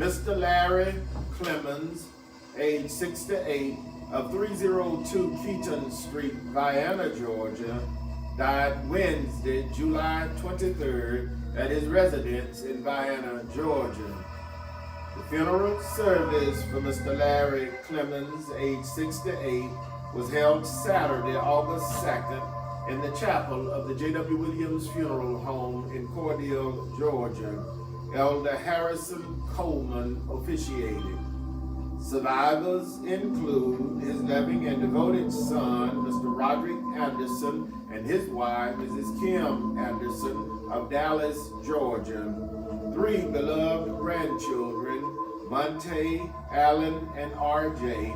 Mr. Larry Clemens, age 68, of 302 Keaton Street, Vienna, Georgia, died Wednesday, July 23rd, at his residence in Vienna, Georgia. The funeral service for Mr. Larry Clemens, age 68, was held Saturday, August 2nd, in the chapel of the Jwwilliams Funeral Home in Cordele, Georgia. Elder Harrison Coleman officiated. Survivors include his loving and devoted son, Mr. Roderick Anderson, and his wife, Mrs. Kim Anderson of Dallas, Georgia. 3 beloved grandchildren, Monte, Allen, and R.J.,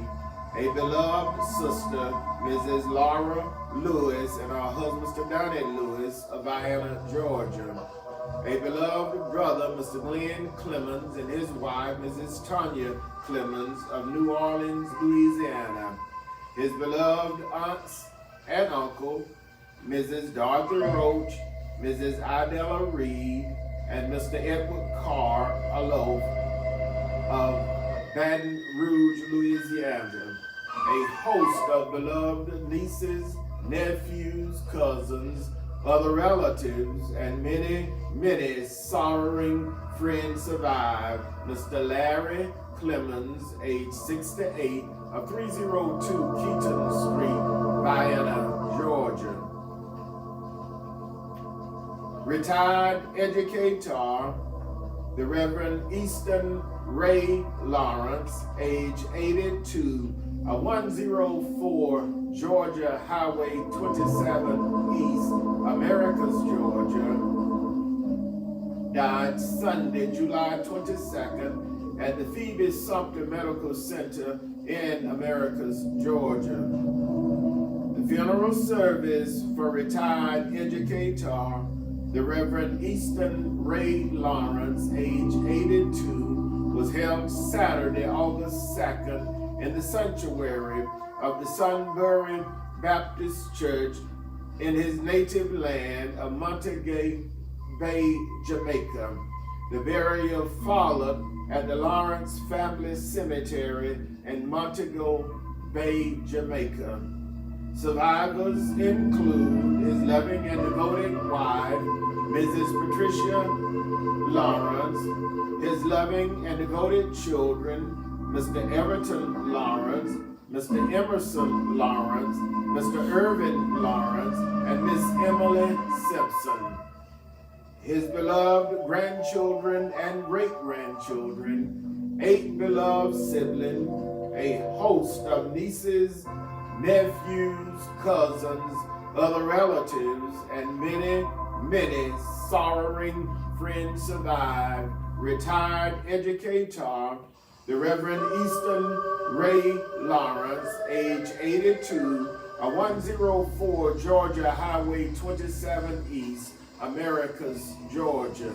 a beloved sister, Mrs. Laura Lewis, and her husband, Mr. Donnie Lewis of Vienna, Georgia. A beloved brother, Mr. Glenn Clemens, and his wife, Mrs. Tanya Clemens of New Orleans, Louisiana. His beloved aunts and uncle, Mrs. Dorothy Roach, Mrs. Idella Reed, and Mr. Edward Carr Alof of Baton Rouge, Louisiana. A host of beloved nieces, nephews, cousins, other relatives, and many, many sorrowing friends survive Mr. Larry Clemens, age 68, of 302 Keaton Street, Vienna, Georgia. Retired educator, the Reverend Easton Ray Lawrence, age 82, of 104 Georgia Highway 27 East, Americus, Georgia, died Sunday, July 22nd, at the Phoebe Sumter Medical Center in Americus, Georgia. The funeral service for retired educator, the Reverend Easton Ray Lawrence, age 82, was held Saturday, August 2nd, in the sanctuary of the Sunbury Baptist Church in his native land of Montego Bay, Jamaica. The burial followed at the Lawrence Family Cemetery in Montego Bay, Jamaica. Survivors include his loving and devoted wife, Mrs. Patricia Lawrence, his loving and devoted children, Mr. Everton Lawrence, Mr. Emerson Lawrence, Mr. Irvin Lawrence, and Miss Emily Simpson. His beloved grandchildren and great-grandchildren, 8 beloved siblings, a host of nieces, nephews, cousins, other relatives, and many, many sorrowing friends survive. Retired educator, the Reverend Easton Ray Lawrence, age 82, of 104 Georgia Highway 27 East, Americus, Georgia.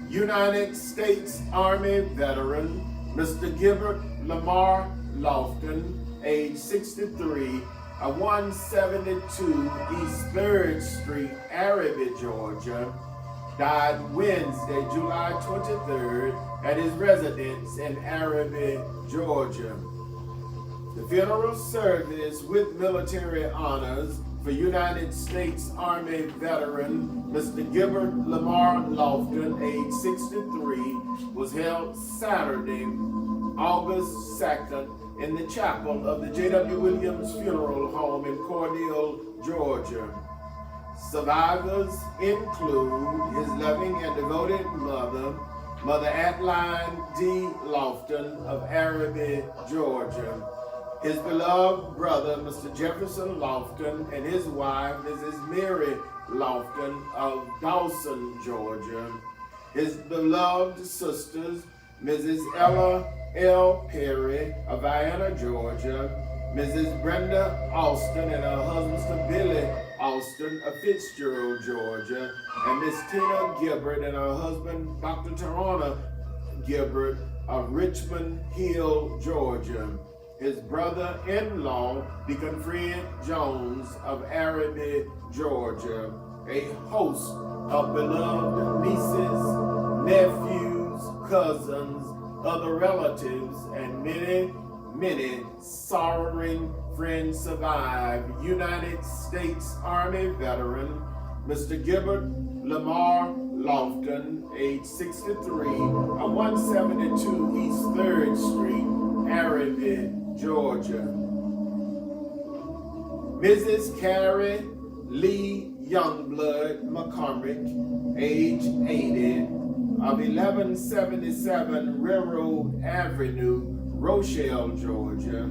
United States Army veteran, Mr. Gilbert Lamar Loftton, age 63, of 172 East 3rd Street, Arabi, Georgia, died Wednesday, July 23rd, at his residence in Arabi, Georgia. The funeral service with military honors for United States Army veteran Mr. Gilbert Lamar Loftton, age 63, was held Saturday, August 2nd, in the chapel of the Jwwilliams Funeral Home in Cordele, Georgia. Survivors include his loving and devoted mother, Mother Adeline D. Lofton of Arabi, Georgia. His beloved brother, Mr. Jefferson Loftton, and his wife, Mrs. Mary Loftton of Dawson, Georgia. His beloved sisters, Mrs. Ella L. Perry of Vienna, Georgia, Mrs. Brenda Austin and her husband, Mr. Billy Austin of Fitzgerald, Georgia, and Miss Tina Gilbert and her husband, Dr. Tarana Gilbert of Richmond Hill, Georgia. His brother-in-law, Deacon Fred Jones of Arabi, Georgia. A host of beloved nieces, nephews, cousins, other relatives, and many sorrowing friends survive. United States Army veteran, Mr. Gilbert Lamar Loftton, age 63, of 172 East 3rd Street, Abbeville, Georgia. Mrs. Carrie Lee Youngblood McCormick, age 80, of 1177 Railroad Avenue, Rochelle, Georgia,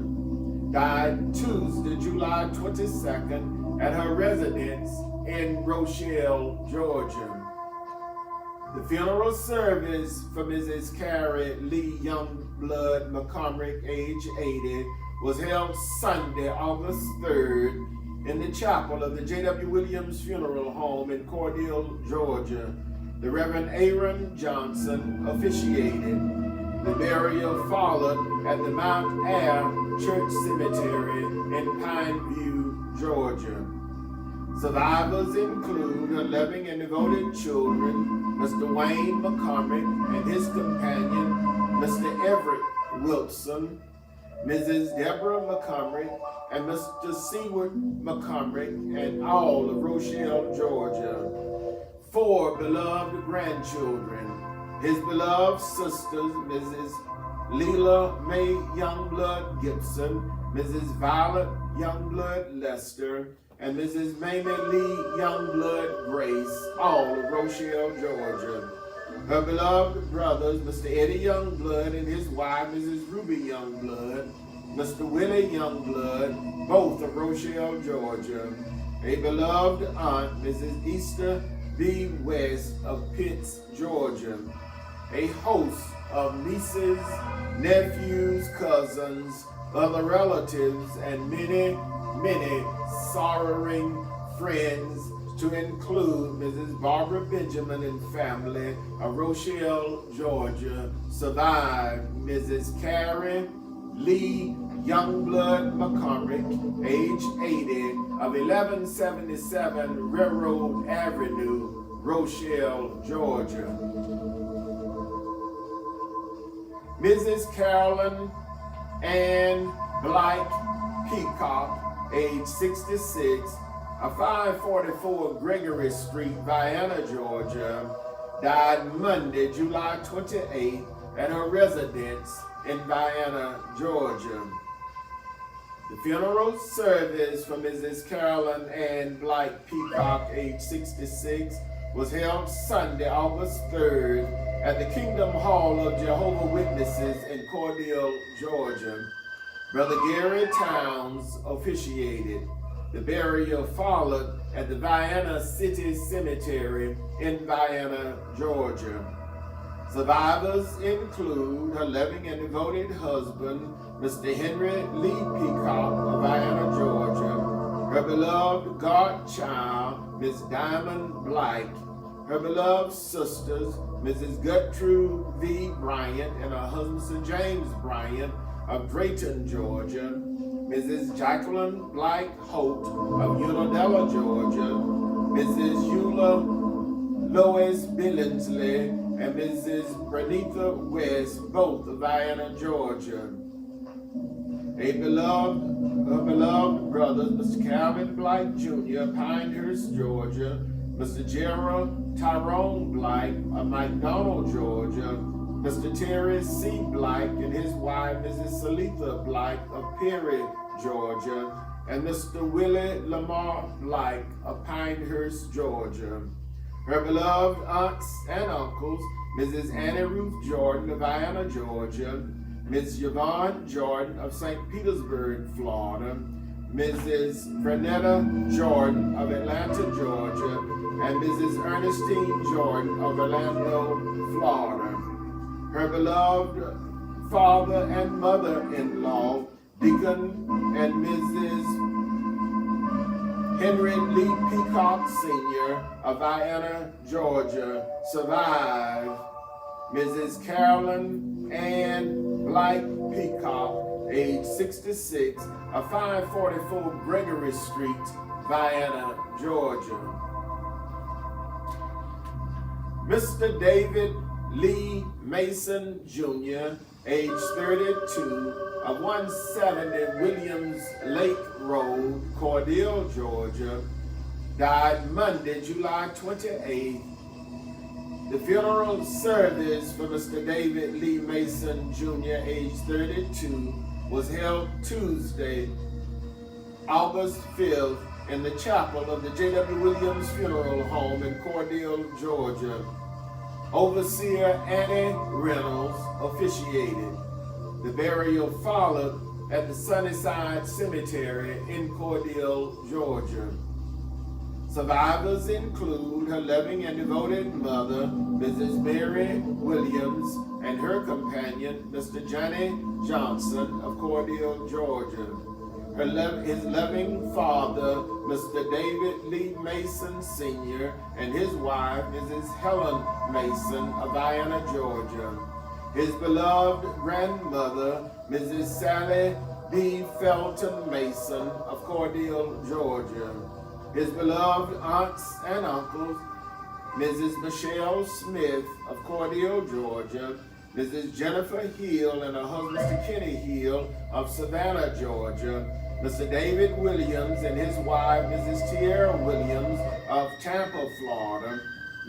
died Tuesday, July 22nd, at her residence in Rochelle, Georgia. The funeral service for Mrs. Carrie Lee Youngblood McCormick, age 80, was held Sunday, August 3rd, in the chapel of the Jwwilliams Funeral Home in Cordele, Georgia. The Reverend Aaron Johnson officiated. The burial followed at the Mount Air Church Cemetery in Pineview, Georgia. Survivors include her loving and devoted children, Mr. Wayne McCormick and his companion, Mr. Everett Wilson, Mrs. Deborah McCormick, and Mr. Seward McCormick, and all of Rochelle, Georgia. 4 beloved grandchildren, his beloved sisters, Mrs. Leela May Youngblood Gibson, Mrs. Violet Youngblood Lester, and Mrs. Mamie Lee Youngblood Grace, all of Rochelle, Georgia. Her beloved brothers, Mr. Eddie Youngblood and his wife, Mrs. Ruby Youngblood, Mr. Willie Youngblood, both of Rochelle, Georgia. A beloved aunt, Mrs. Easter B. West of Pitts, Georgia. A host of nieces, nephews, cousins, other relatives, and many sorrowing friends, to include Mrs. Barbara Benjamin and family of Rochelle, Georgia, survived Mrs. Carrie Lee Youngblood McCormick, age 80, of 1177 Railroad Avenue, Rochelle, Georgia. Mrs. Carolyn Ann Blythe Peacock, age 66, of 544 Gregory Street, Vienna, Georgia, died Monday, July 28th, at her residence in Vienna, Georgia. The funeral service for Mrs. Carolyn Ann Blythe Peacock, age 66, was held Sunday, August 3rd, at the Kingdom Hall of Jehovah's Witnesses in Cordele, Georgia. Brother Gary Towns officiated. The burial followed at the Vienna City Cemetery in Vienna, Georgia. Survivors include her loving and devoted husband, Mr. Henry Lee Peacock of Vienna, Georgia, her beloved godchild, Miss Diamond Blythe, her beloved sisters, Mrs. Gertrude V. Bryant and her husband, Sir James Bryant of Drayton, Georgia, Mrs. Jacqueline Blythe Holt of Unadilla, Georgia, Mrs. Eula Lois Billingsley, and Mrs. Bernitha West, both of Vienna, Georgia. Her beloved brothers, Mr. Calvin Blythe Jr., Pinehurst, Georgia, Mr. Gerald Tyrone Blythe of McDonald, Georgia, Mr. Terry C. Blythe and his wife, Mrs. Salitha Blythe of Perry, Georgia, and Mr. Willie Lamar Blythe of Pinehurst, Georgia. Her beloved aunts and uncles, Mrs. Annie Ruth Jordan of Vienna, Georgia, Ms. Yvonne Jordan of St. Petersburg, Florida, Mrs. Vernetta Jordan of Atlanta, Georgia, and Mrs. Ernestine Jordan of Orlando, Florida. Her beloved father and mother-in-law, Deacon and Mrs. Henry Lee Peacock Sr. of Vienna, Georgia, survived. Mrs. Carolyn Ann Blythe Peacock, age 66, of 544 Gregory Street, Vienna, Georgia. Mr. David Lee Mason Jr., age 32, of 170 Williams Lake Road, Cordele, Georgia, died Monday, July 28th. The funeral service for Mr. David Lee Mason Jr., age 32, was held Tuesday, August 5th, in the chapel of the Jwwilliams Funeral Home in Cordele, Georgia. Overseer Annie Reynolds officiated. The burial followed at the Sunnyside Cemetery in Cordele, Georgia. Survivors include her loving and devoted mother, Mrs. Mary Williams, and her companion, Mr. Johnny Johnson of Cordele, Georgia. His loving father, Mr. David Lee Mason Sr., and his wife, Mrs. Helen Mason of Vienna, Georgia. His beloved grandmother, Mrs. Sally B. Felton Mason of Cordele, Georgia. His beloved aunts and uncles, Mrs. Michelle Smith of Cordele, Georgia, Mrs. Jennifer Hill and her husband, Mr. Kenny Hill of Savannah, Georgia, Mr. David Williams and his wife, Mrs. Tierra Williams of Tampa, Florida,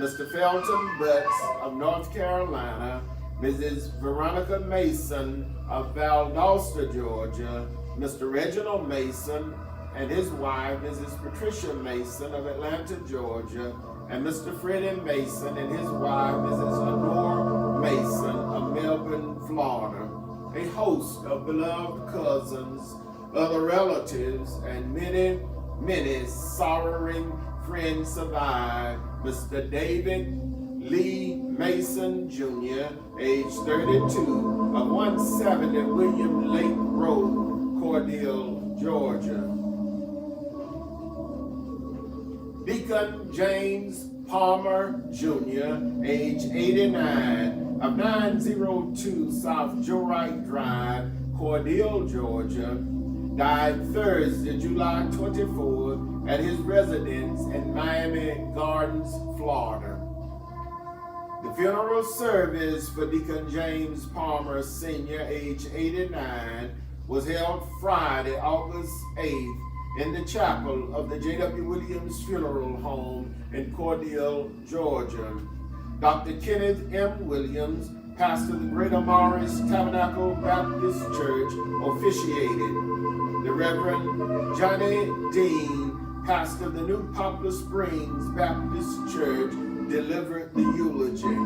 Mr. Felton Butts of North Carolina, Mrs. Veronica Mason of Valdosta, Georgia, Mr. Reginald Mason and his wife, Mrs. Patricia Mason of Atlanta, Georgia, and Mr. Freddie Mason and his wife, Mrs. Lenore Mason of Melbourne, Florida. A host of beloved cousins, other relatives, and many, many sorrowing friends survive. Mr. David Lee Mason Jr., age 32, of 170 William Lake Road, Cordele, Georgia. Deacon James Palmer Jr., age 89, of 902 South Joe Wright Drive, Cordele, Georgia, died Thursday, July 24th, at his residence in Miami Gardens, Florida. The funeral service for Deacon James Palmer Sr., age 89, was held Friday, August 8th, in the chapel of the Jwwilliams Funeral Home in Cordele, Georgia. Dr. Kenneth M. Williams, pastor of the Greater Morris Tabernacle Baptist Church, officiated. The Reverend Johnny Dean, pastor of the New Poplar Springs Baptist Church, delivered the eulogy.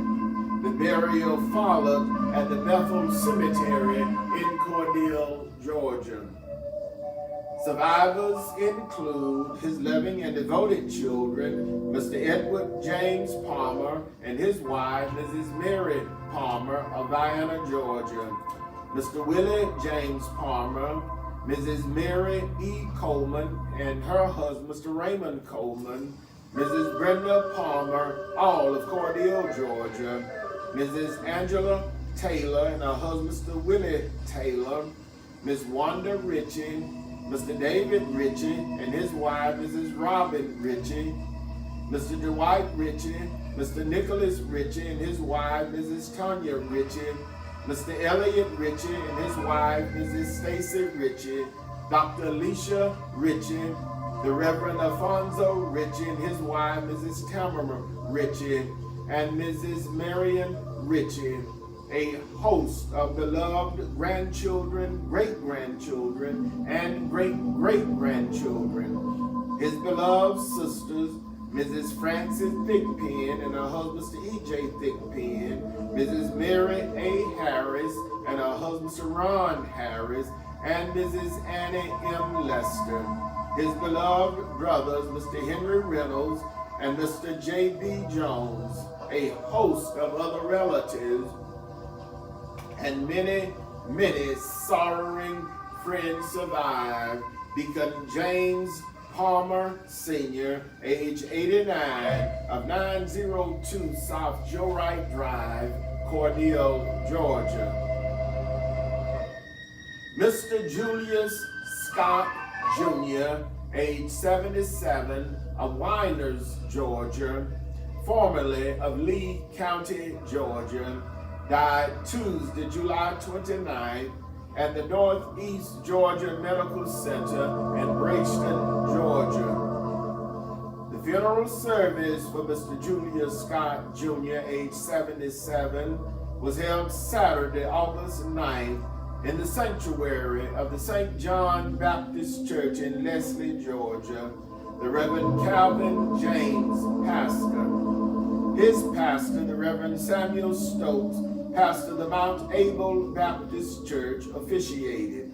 The burial followed at the Bethel Cemetery in Cordele, Georgia. Survivors include his loving and devoted children, Mr. Edward James Palmer and his wife, Mrs. Mary Palmer of Vienna, Georgia, Mr. Willie James Palmer, Mrs. Mary E. Coleman and her husband, Mr. Raymond Coleman, Mrs. Brenda Palmer, all of Cordele, Georgia, Mrs. Angela Taylor and her husband, Mr. Willie Taylor, Miss Wanda Ritchie, Mr. David Ritchie and his wife, Mrs. Robin Ritchie, Mr. Dwight Ritchie, Mr. Nicholas Ritchie and his wife, Mrs. Tanya Ritchie, Mr. Elliot Ritchie and his wife, Mrs. Stacy Ritchie, Dr. Alicia Ritchie, the Reverend Alfonso Ritchie and his wife, Mrs. Tamara Ritchie, and Mrs. Marion Ritchie, a host of beloved grandchildren, great-grandchildren, and great-great-grandchildren. His beloved sisters, Mrs. Frances Thigpen and her husband, Mr. E.J. Thigpen, Mrs. Mary A. Harris and her husband, Mr. Ron Harris, and Mrs. Annie M. Lester. His beloved brothers, Mr. Henry Reynolds and Mr. J.B. Jones, a host of other relatives, and many, many sorrowing friends survive. Deacon James Palmer Sr., age 89, of 902 South Joe Wright Drive, Cordele, Georgia. Mr. Julius Scott Jr., age 77, of Winers, Georgia, formerly of Lee County, Georgia, died Tuesday, July 29th at the Northeast Georgia Medical Center in Braxton, Georgia. The funeral service for Mr. Julius Scott, Jr., age 77, was held Saturday, August 9th in the sanctuary of the St. John Baptist Church in Leslie, Georgia. The Reverend Calvin James, pastor. His pastor, the Reverend Samuel Stokes, pastor of the Mount Abel Baptist Church, officiated.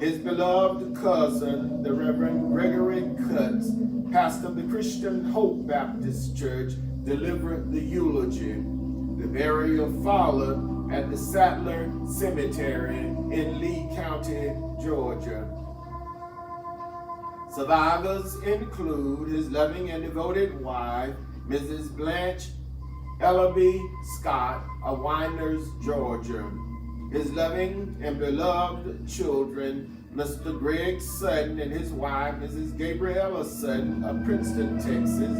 His beloved cousin, the Reverend Gregory Cutts, pastor of the Christian Hope Baptist Church, delivered the eulogy. The burial followed at the Sattler Cemetery in Lee County, Georgia. Survivors include his loving and devoted wife, Mrs. Blanche Ellaby Scott of Winers, Georgia. His loving and beloved children, Mr. Greg Sutton and his wife, Mrs. Gabriella Sutton of Princeton, Texas,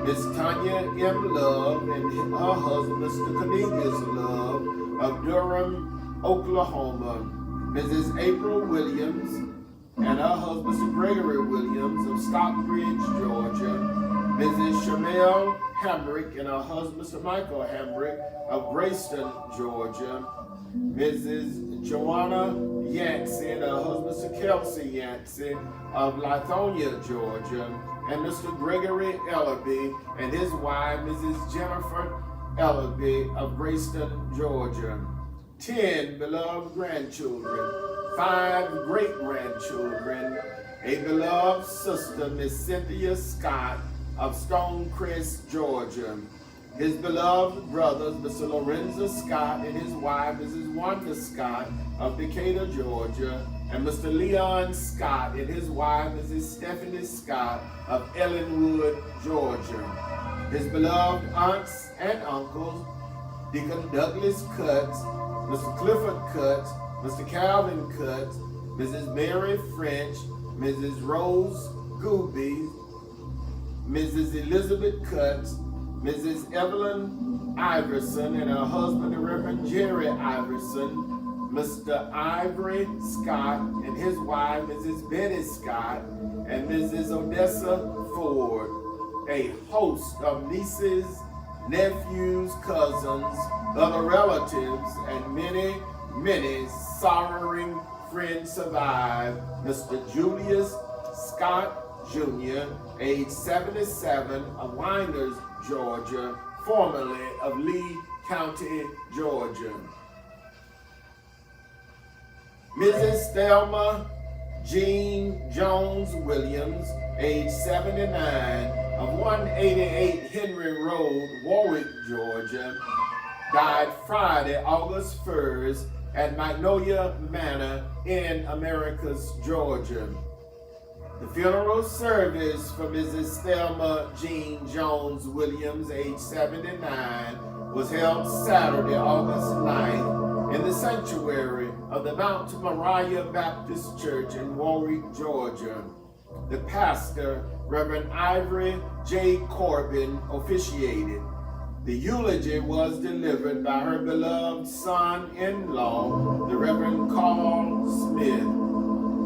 Miss Tanya M. Love and her husband, Mr. Cornelius Love of Durham, Oklahoma, Mrs. April Williams and her husband, Mr. Gregory Williams of Stockbridge, Georgia, Mrs. Shamel Hamrick and her husband, Mr. Michael Hamrick of Grayston, Georgia, Mrs. Joanna Yancey and her husband, Mr. Kelsey Yancey of Lithonia, Georgia, and Mr. Gregory Ellaby and his wife, Mrs. Jennifer Ellaby of Grayston, Georgia. 10 beloved grandchildren, 5 great-grandchildren, a beloved sister, Miss Cynthia Scott of Stonecrest, Georgia. His beloved brothers, Mr. Lorenzo Scott and his wife, Mrs. Wanda Scott of Decatur, Georgia, and Mr. Leon Scott and his wife, Mrs. Stephanie Scott of Ellenwood, Georgia. His beloved aunts and uncles, Deacon Douglas Cutts, Mr. Clifford Cutts, Mr. Calvin Cutts, Mrs. Mary French, Mrs. Rose Gooby, Mrs. Elizabeth Cutts, Mrs. Evelyn Iverson and her husband, the Reverend Jerry Iverson, Mr. Ivory Scott and his wife, Mrs. Betty Scott, and Mrs. Odessa Ford, a host of nieces, nephews, cousins, other relatives, and many, many sorrowing friends survive. Mr. Julius Scott, Jr., age 77, of Winers, Georgia, formerly of Lee County, Georgia. Mrs. Thelma Jean Jones Williams, age 79, of 188 Henry Road, Warwick, Georgia, died Friday, August 1st at Magnolia Manor in Americus, Georgia. The funeral service for Mrs. Thelma Jean Jones Williams, age 79, was held Saturday, August 9th in the sanctuary of the Mount Moriah Baptist Church in Warwick, Georgia. The pastor, Reverend Ivory J. Corbin, officiated. The eulogy was delivered by her beloved son-in-law, the Reverend Carl Smith.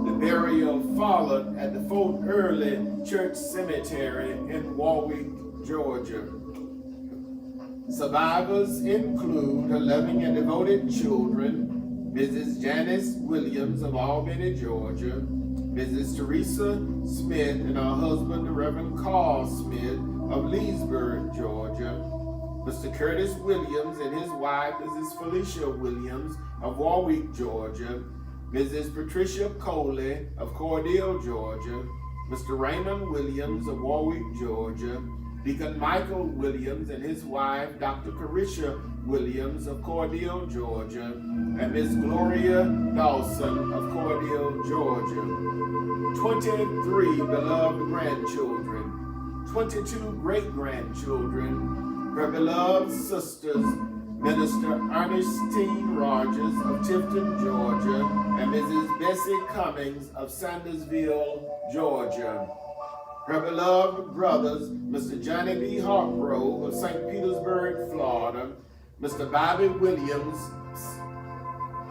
The burial followed at the Fort Early Church Cemetery in Warwick, Georgia. Survivors include her loving and devoted children, Mrs. Janice Williams of Albany, Georgia, Mrs. Teresa Smith and her husband, the Reverend Carl Smith of Leesburg, Georgia, Mr. Curtis Williams and his wife, Mrs. Felicia Williams of Warwick, Georgia, Mrs. Patricia Coley of Cordele, Georgia, Mr. Raymond Williams of Warwick, Georgia, Deacon Michael Williams and his wife, Dr. Carisha Williams of Cordele, Georgia, and Miss Gloria Dawson of Cordele, Georgia. 23 beloved grandchildren, 22 great-grandchildren, her beloved sisters, Minister Ernestine Rogers of Tifton, Georgia, and Mrs. Bessie Cummings of Sandersville, Georgia. Her beloved brothers, Mr. Johnny B. Hargrove of St. Petersburg, Florida, Mr. Bobby Williams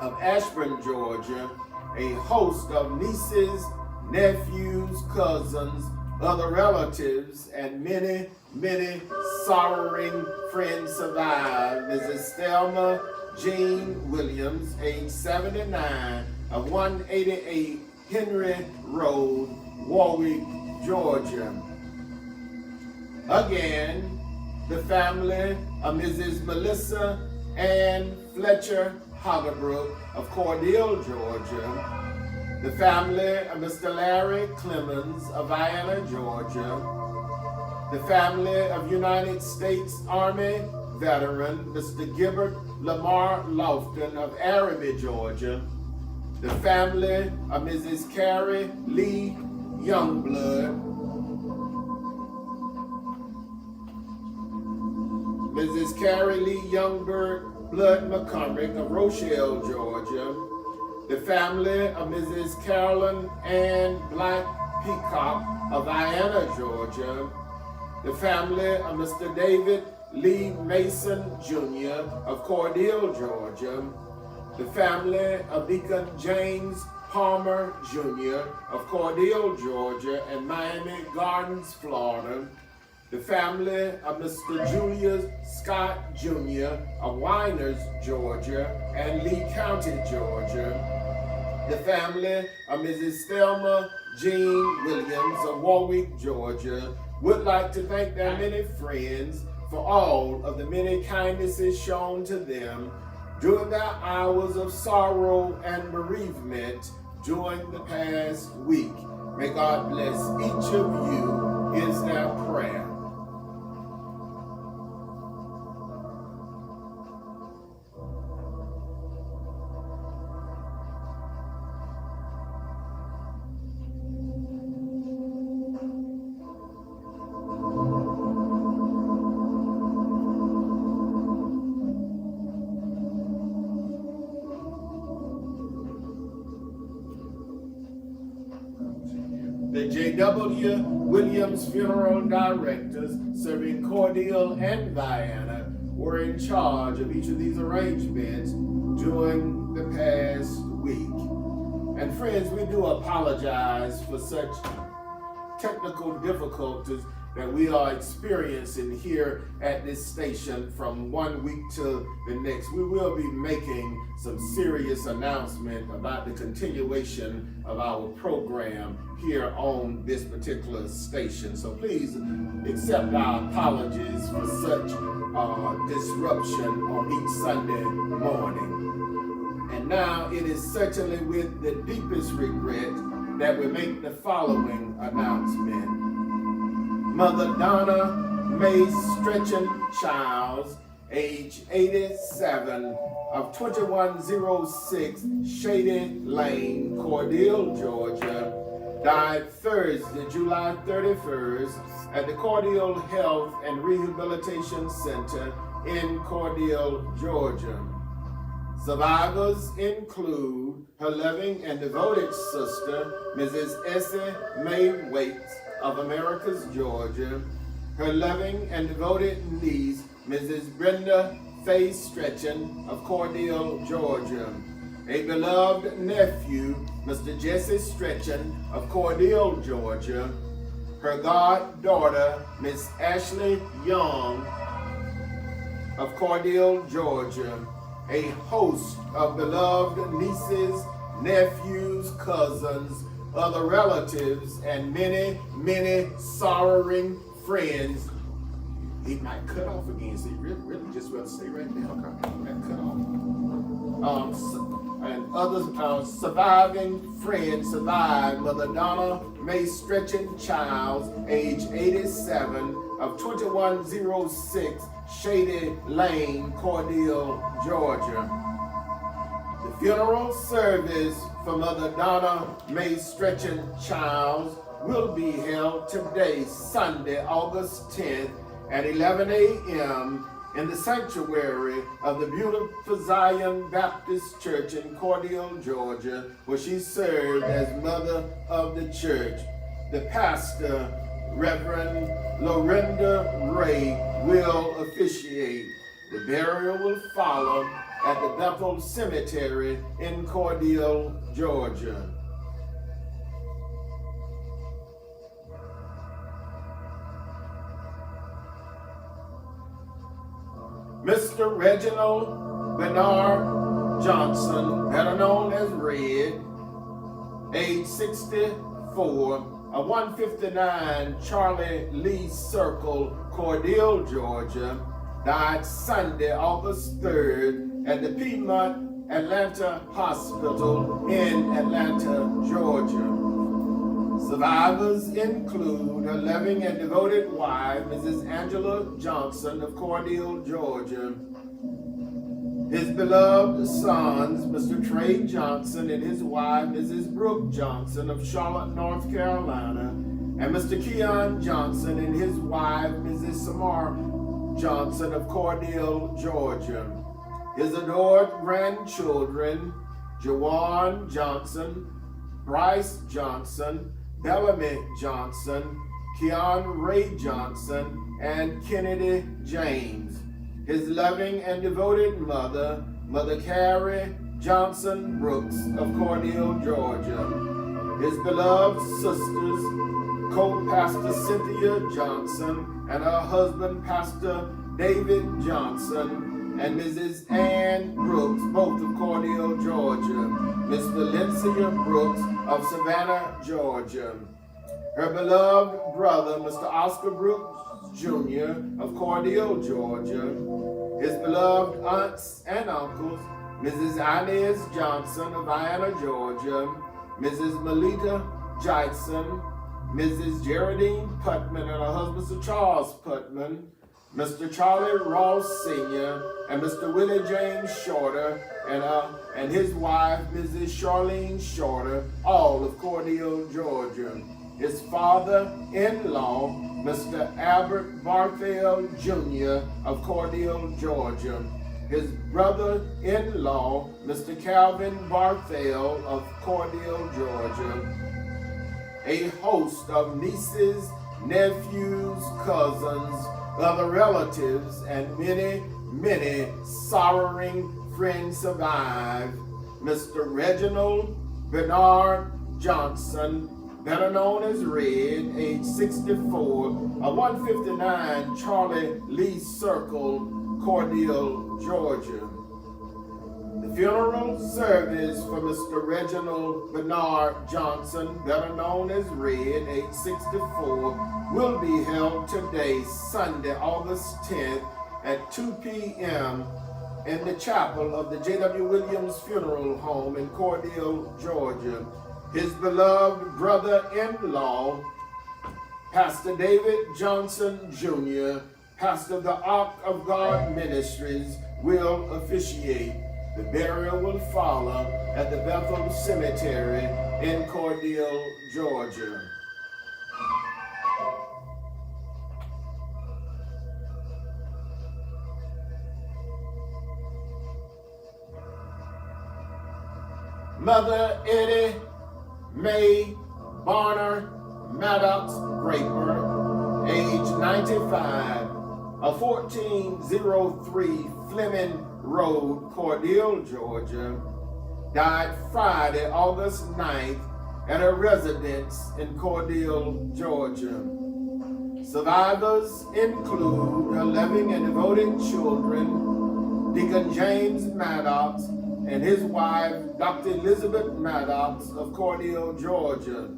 of Ashburn, Georgia, a host of nieces, nephews, cousins, other relatives, and many, many sorrowing friends survive. Mrs. Thelma Jean Williams, age 79, of 188 Henry Road, Warwick, Georgia. Again, the family of Mrs. Melissa Ann Fletcher Hoggerbrook of Cordele, Georgia. The family of Mr. Larry Clemens of Vienna, Georgia. The family of United States Army veteran Mr. Gilbert Lamar Loftton of Araby, Georgia. The family of Mrs. Carrie Lee Youngblood. Mrs. Carrie Lee Youngblood McCormick of Rochelle, Georgia. The family of Mrs. Carolyn Ann Black Peacock of Vienna, Georgia. The family of Mr. David Lee Mason Jr. of Cordele, Georgia. The family of Deacon James Palmer Jr. of Cordele, Georgia and Miami Gardens, Florida. The family of Mr. Julius Scott Jr. of Winers, Georgia and Lee County, Georgia. The family of Mrs. Thelma Jean Williams of Warwick, Georgia would like to thank their many friends for all of the many kindnesses shown to them during their hours of sorrow and bereavement during the past week. May God bless each of you is their prayer. The Jwwilliams funeral directors serving Cordele and Vienna were in charge of each of these arrangements during the past week. And friends, we do apologize for such technical difficulties that we are experiencing here at this station from one week to the next. We will be making some serious announcement about the continuation of our program here on this particular station. So please accept our apologies for such disruption on each Sunday morning. And now it is certainly with the deepest regret that we make the following announcement. Mother Donna May Stretchen Childs, age 87, of 2106 Shady Lane, Cordele, Georgia, died Thursday, July 31st at the Cordele Health and Rehabilitation Center in Cordele, Georgia. Survivors include her loving and devoted sister, Mrs. Essie Mae Waits of Americus, Georgia, her loving and devoted niece, Mrs. Brenda Faye Stretchen of Cordele, Georgia, a beloved nephew, Mr. Jesse Stretchen of Cordele, Georgia, her goddaughter, Miss Ashley Young of Cordele, Georgia, a host of beloved nieces, nephews, cousins, other relatives, and many, many sorrowing friends. He might cut off again, so you really just want to stay right there. Okay, that cut off. And other surviving friends survived Mother Donna May Stretchen Childs, age 87, of 2106 Shady Lane, Cordele, Georgia. The funeral service for Mother Donna May Stretchen Childs will be held today, Sunday, August 10th at 11 a.m. in the sanctuary of the beautiful Zion Baptist Church in Cordele, Georgia, where she served as mother of the church. The pastor, Reverend Lorinda Ray will officiate. The burial will follow at the Bethel Cemetery in Cordele, Georgia. Mr. Reginald Bernard Johnson, better known as Red, age 64, of 159 Charlie Lee Circle, Cordele, Georgia, died Sunday, August 3rd at the Piedmont Atlanta Hospital in Atlanta, Georgia. Survivors include her loving and devoted wife, Mrs. Angela Johnson of Cordele, Georgia, his beloved sons, Mr. Trey Johnson and his wife, Mrs. Brooke Johnson of Charlotte, North Carolina, and Mr. Keon Johnson and his wife, Mrs. Samar Johnson of Cordele, Georgia. His adored grandchildren, Jawan Johnson, Bryce Johnson, Bellamy Johnson, Keon Ray Johnson, and Kennedy James. His loving and devoted mother, Mother Carrie Johnson Brooks of Cordele, Georgia. His beloved sisters, co-pastor Cynthia Johnson and her husband, Pastor David Johnson, and Mrs. Ann Brooks, both of Cordele, Georgia. Miss Valencia Brooks of Savannah, Georgia. Her beloved brother, Mr. Oscar Brooks Jr. of Cordele, Georgia. His beloved aunts and uncles, Mrs. Inez Johnson of Vienna, Georgia, Mrs. Melita Jackson, Mrs. Geraldine Putman and her husband, Sir Charles Putman, Mr. Charlie Ross Sr., and Mr. Willie James Shorter and his wife, Mrs. Charlene Shorter, all of Cordele, Georgia. His father-in-law, Mr. Albert Barthel Jr. of Cordele, Georgia. His brother-in-law, Mr. Calvin Barthel of Cordele, Georgia. A host of nieces, nephews, cousins, other relatives, and many, many sorrowing friends survive. Mr. Reginald Bernard Johnson, better known as Red, age 64, of 159 Charlie Lee Circle, Cordele, Georgia. The funeral service for Mr. Reginald Bernard Johnson, better known as Red, age 64, will be held today, Sunday, August 10th at 2 p.m. in the chapel of the Jwwilliams Funeral Home in Cordele, Georgia. His beloved brother-in-law, Pastor David Johnson Jr., pastor of the Ark of God Ministries, will officiate. The burial will follow at the Bethel Cemetery in Cordele, Georgia. Mother Eddie Mae Barner Maddox Draper, age 95, of 1403 Fleming Road, Cordele, Georgia, died Friday, August 9th at her residence in Cordele, Georgia. Survivors include her loving and devoted children, Deacon James Maddox and his wife, Dr. Elizabeth Maddox of Cordele, Georgia.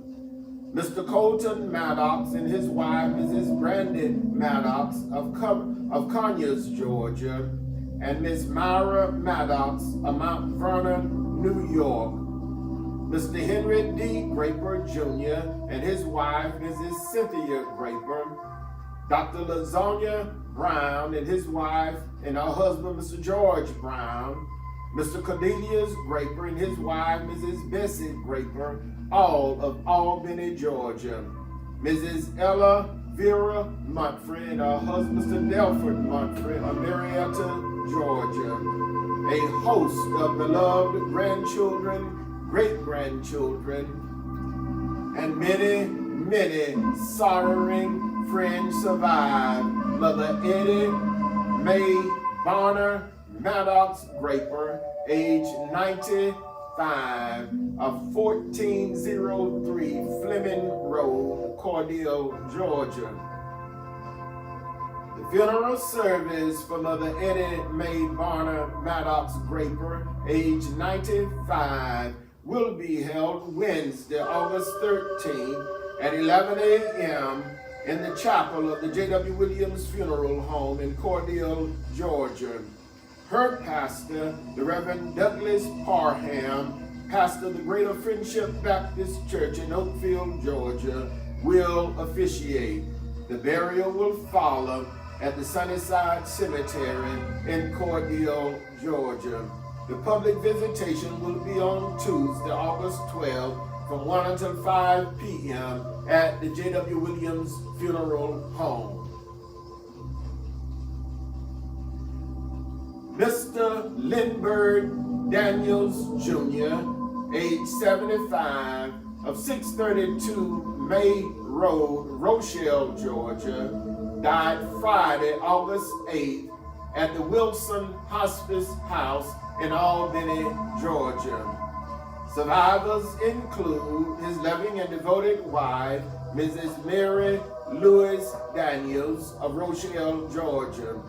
Mr. Colton Maddox and his wife, Mrs. Brandy Maddox of Conyers, Georgia, and Miss Myra Maddox of Mount Vernon, New York. Mr. Henry D. Draper Jr. and his wife, Mrs. Cynthia Draper. Dr. Lasonia Brown and his wife and her husband, Mr. George Brown. Mr. Cornelius Draper and his wife, Mrs. Bessie Draper, all of Albany, Georgia. Mrs. Ella Vera Mumphrey and her husband, Mr. Delford Mumphrey of Marietta, Georgia. A host of beloved grandchildren, great-grandchildren, and many, many sorrowing friends survive. Mother Eddie Mae Bonner Maddox Draper, age 95, of 1403 Fleming Road, Cordele, Georgia. The funeral service for Mother Eddie Mae Bonner Maddox Draper, age 95, will be held Wednesday, August 13th at 11 a.m. in the chapel of the Jwwilliams Funeral Home in Cordele, Georgia. Her pastor, the Reverend Douglas Parham, pastor of the Greater Friendship Baptist Church in Oakville, Georgia, will officiate. The burial will follow at the Sunnyside Cemetery in Cordele, Georgia. The public visitation will be on Tuesday, August 12th, from 1 until 5 p.m. at the Jwwilliams Funeral Home. Mr. Lindberg Daniels Jr., age 75, of 632 May Road, Rochelle, Georgia, died Friday, August 8th at the Wilson Hospice House in Albany, Georgia. Survivors include his loving and devoted wife, Mrs. Mary Louise Daniels of Rochelle, Georgia.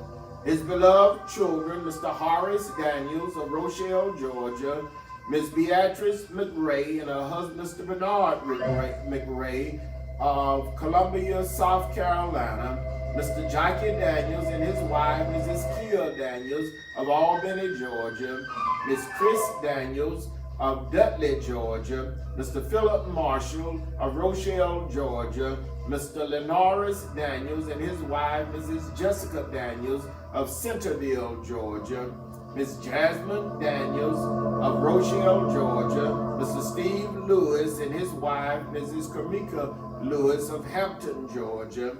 His beloved children, Mr. Horace Daniels of Rochelle, Georgia, Miss Beatrice McRae and her husband, Mr. Bernard McRae of Columbia, South Carolina, Mr. Jackie Daniels and his wife, Mrs. Kia Daniels of Albany, Georgia, Miss Chris Daniels of Dudley, Georgia, Mr. Philip Marshall of Rochelle, Georgia, Mr. Lenoris Daniels and his wife, Mrs. Jessica Daniels of Centerville, Georgia, Miss Jasmine Daniels of Rochelle, Georgia, Mr. Steve Lewis and his wife, Mrs. Kamika Lewis of Hampton, Georgia,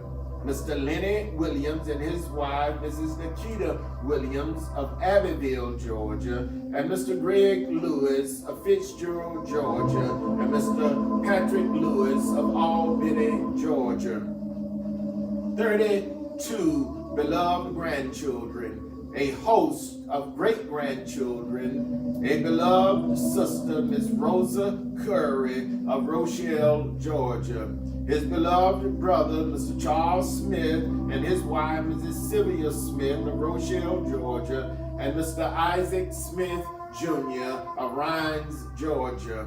Mr. Lenny Williams and his wife, Mrs. Nikita Williams of Abbeville, Georgia, and Mr. Greg Lewis of Fitzgerald, Georgia, and Mr. Patrick Lewis of Albany, Georgia. 32 beloved grandchildren, a host of great-grandchildren, a beloved sister, Miss Rosa Curry of Rochelle, Georgia, his beloved brother, Mr. Charles Smith, and his wife, Mrs. Sylvia Smith of Rochelle, Georgia, and Mr. Isaac Smith, Jr. of Rhines, Georgia.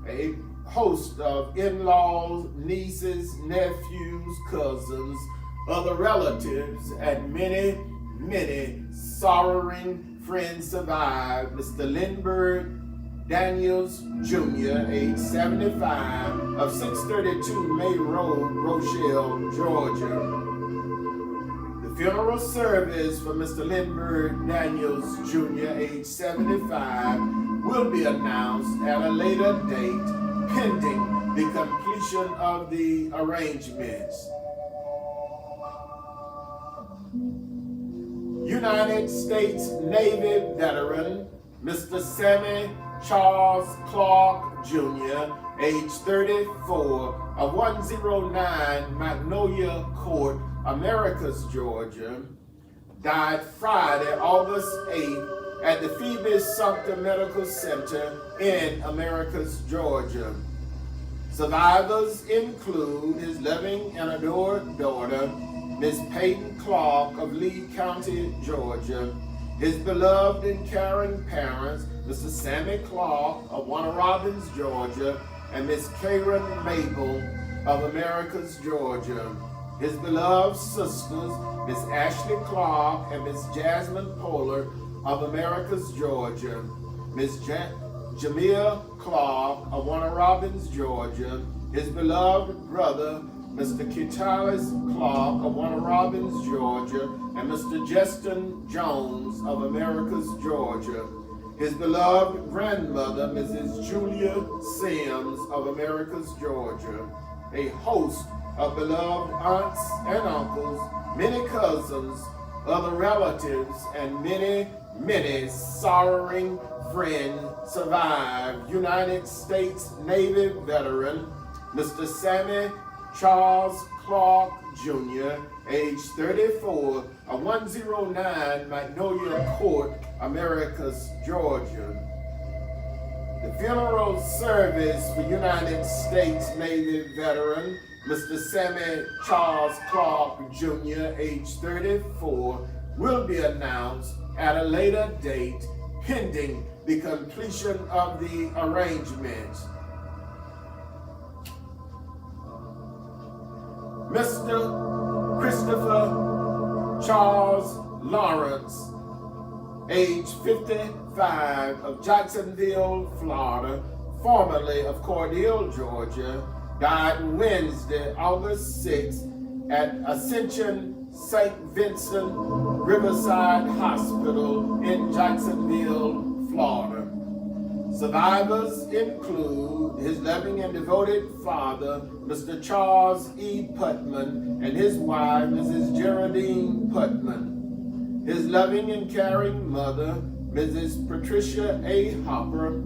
A host of in-laws, nieces, nephews, cousins, other relatives, and many, many sorrowing friends survive. Mr. Lindberg Daniels Jr., age 75, of 632 May Road, Rochelle, Georgia. The funeral service for Mr. Lindberg Daniels Jr., age 75, will be announced at a later date, pending the completion of the arrangements. United States Navy veteran, Mr. Sammy Charles Clark Jr., age 34, of 109 Magnolia Court, Americus, Georgia, died Friday, August 8th at the Phoebe Sumter Medical Center in Americus, Georgia. Survivors include his loving and adored daughter, Miss Peyton Clark of Lee County, Georgia, his beloved and caring parents, Mr. Sammy Clark of Warner Robins, Georgia, and Miss Karen Mabel of Americus, Georgia, his beloved sisters, Miss Ashley Clark and Miss Jasmine Polar of Americus, Georgia, Miss Jamia Clark of Warner Robins, Georgia, his beloved brother, Mr. Kitalis Clark of Warner Robins, Georgia, and Mr. Justin Jones of Americus, Georgia, his beloved grandmother, Mrs. Julia Sims of Americus, Georgia, a host of beloved aunts and uncles, many cousins, other relatives, and many, many sorrowing friends survive. United States Navy veteran, Mr. Sammy Charles Clark Jr., age 34, of 109 Magnolia Court, Americus, Georgia. The funeral service for United States Navy veteran, Mr. Sammy Charles Clark Jr., age 34, will be announced at a later date, pending the completion of the arrangements. Mr. Christopher Charles Lawrence, age 55, of Jacksonville, Florida, formerly of Cordele, Georgia, died Wednesday, August 6th at Ascension St. Vincent Riverside Hospital in Jacksonville, Florida. Survivors include his loving and devoted father, Mr. Charles E. Putman, and his wife, Mrs. Geraldine Putman. His loving and caring mother, Mrs. Patricia A. Hopper.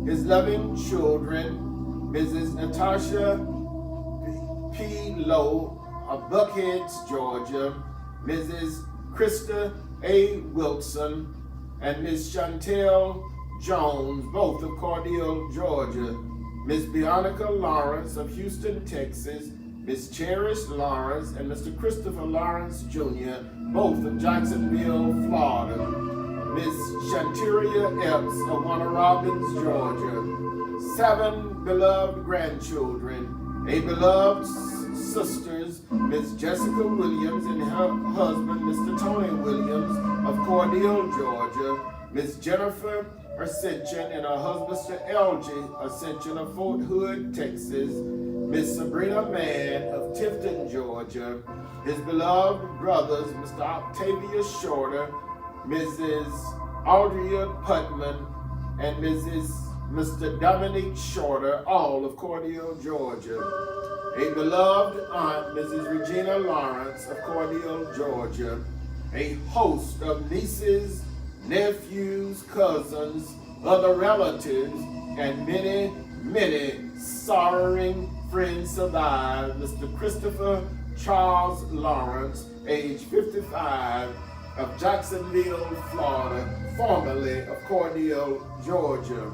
His loving children, Mrs. Natasha P. Lowe of Buckheads, Georgia, Mrs. Krista A. Wilson, and Miss Chantel Jones, both of Cordele, Georgia, Miss Bionica Lawrence of Houston, Texas, Miss Cherish Lawrence and Mr. Christopher Lawrence Jr., both of Jacksonville, Florida, Miss Shanteria Epps of Warner Robins, Georgia, 7 beloved grandchildren, 8 beloved sisters, Miss Jessica Williams and her husband, Mr. Tony Williams of Cordele, Georgia, Miss Jennifer Ascension and her husband, Mr. L.J. Ascension of Fort Hood, Texas, Miss Sabrina Mann of Tifton, Georgia, his beloved brothers, Mr. Octavia Shorter, Mrs. Audria Putman, and Mr. Dominique Shorter, all of Cordele, Georgia. A beloved aunt, Mrs. Regina Lawrence of Cordele, Georgia. A host of nieces, nephews, cousins, other relatives, and many, many sorrowing friends survive Mr. Christopher Charles Lawrence, age 55, of Jacksonville, Florida, formerly of Cordele, Georgia.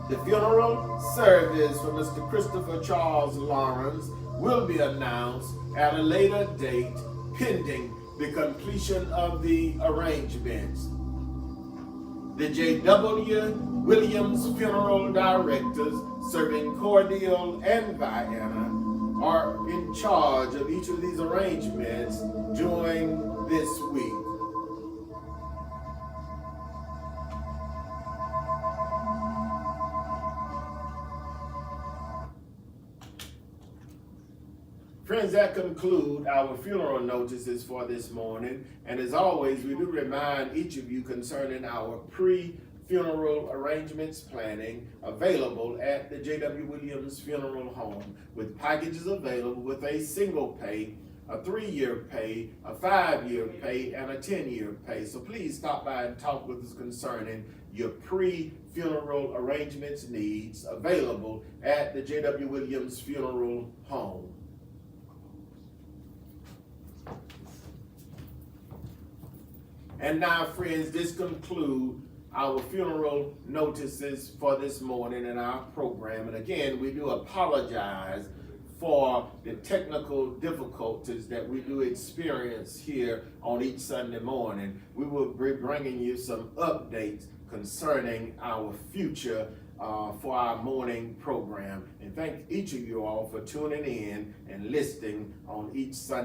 The funeral service for Mr. Christopher Charles Lawrence will be announced at a later date, pending the completion of the arrangements. The Jwwilliams funeral directors serving Cordele and Vienna are in charge of each of these arrangements during this week. Friends, that conclude our funeral notices for this morning. And as always, we do remind each of you concerning our pre-funeral arrangements planning available at the Jwwilliams Funeral Home, with packages available with a single pay, a 3-year pay, a 5-year pay, and a 10-year pay. So please stop by and talk with us concerning your pre-funeral arrangements needs available at the Jwwilliams Funeral Home. And now, friends, this concludes our funeral notices for this morning in our program. And again, we do apologize for the technical difficulties that we do experience here on each Sunday morning. We will be bringing you some updates concerning our future for our morning program. And thank each of you all for tuning in and listening on each Sunday.